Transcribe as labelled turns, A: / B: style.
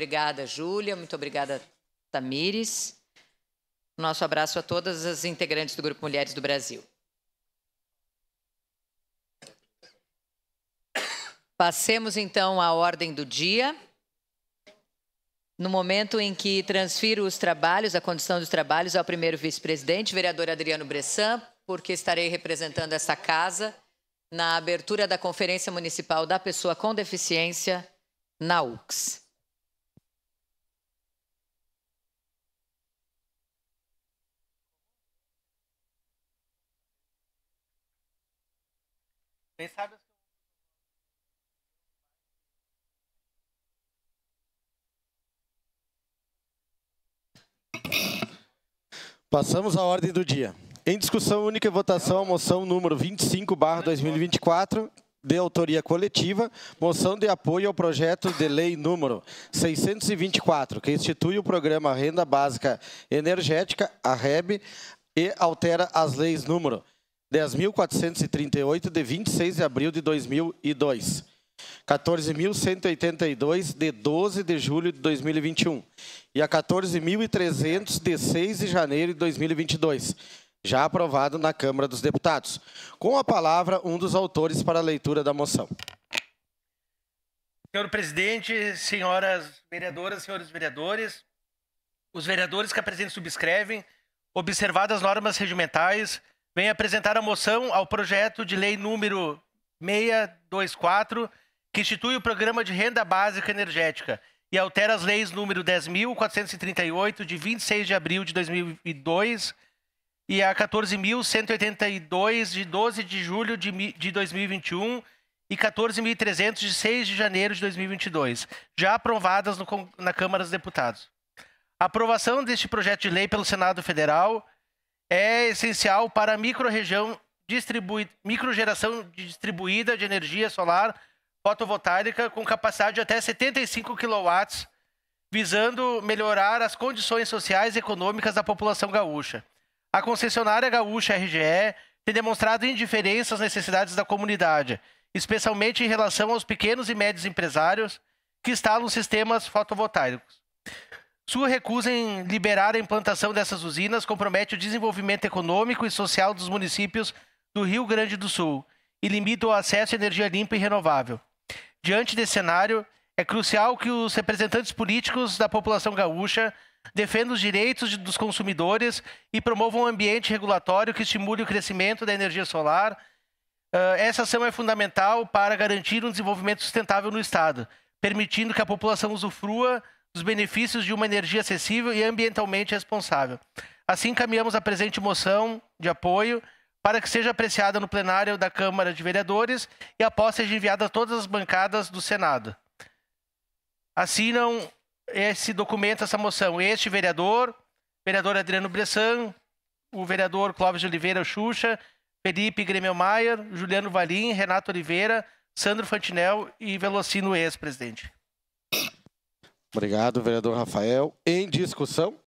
A: obrigada, Júlia. Muito obrigada, Tamires. Nosso abraço a todas as integrantes do Grupo Mulheres do Brasil. Passemos, então, à ordem do dia. No momento em que transfiro os trabalhos, a condição dos trabalhos ao primeiro vice-presidente, vereador Adriano Bressan, porque estarei representando esta casa na abertura da Conferência Municipal da Pessoa com Deficiência na UX.
B: Quem sabe...
C: Passamos à ordem do dia. Em discussão única e votação, a moção número 25/2024, de autoria coletiva, moção de apoio ao projeto de lei número 624, que institui o programa Renda Básica Energética, a REB, e altera as leis número 10.438, de 26 de abril de 2002, 14.182, de 12 de julho de 2021, e a 14.300, de 6 de janeiro de 2022, já aprovado na Câmara dos Deputados. Com a palavra, um dos autores para a leitura da moção.
B: Senhor presidente, senhoras vereadoras, senhores vereadores, os vereadores que a presente subscrevem, observadas as normas regimentais, vêm apresentar a moção ao projeto de lei número 624, que institui o programa de renda básica energética e altera as leis número 10.438, de 26 de abril de 2002, e a 14.182, de 12 de julho de 2021, e 14.300, de 6 de janeiro de 2022, já aprovadas na Câmara dos Deputados. A aprovação deste projeto de lei pelo Senado Federal é essencial para a microgeração distribuída de energia solar fotovoltaica com capacidade de até 75 kW, visando melhorar as condições sociais e econômicas da população gaúcha. A concessionária gaúcha RGE tem demonstrado indiferença às necessidades da comunidade, especialmente em relação aos pequenos e médios empresários que instalam sistemas fotovoltaicos. Sua recusa em liberar a implantação dessas usinas compromete o desenvolvimento econômico e social dos municípios do Rio Grande do Sul e limita o acesso à energia limpa e renovável. Diante desse cenário, é crucial que os representantes políticos da população gaúcha defendam os direitos dos consumidores e promovam um ambiente regulatório que estimule o crescimento da energia solar. Essa ação é fundamental para garantir um desenvolvimento sustentável no Estado, permitindo que a população usufrua dos benefícios de uma energia acessível e ambientalmente responsável. Assim, encaminhamos a presente moção de apoio para que seja apreciada no plenário da Câmara de Vereadores e após seja enviada a todas as bancadas do Senado. Assinam esse documento, essa moção, este vereador Adriano Bressan, o vereador Clóvis de Oliveira Xuxa, Felipe Grêmio Maier, Juliano Valim, Renato Oliveira, Sandro Fantinel e Velocino, ex-presidente.
C: Obrigado, vereador Rafael. Em discussão?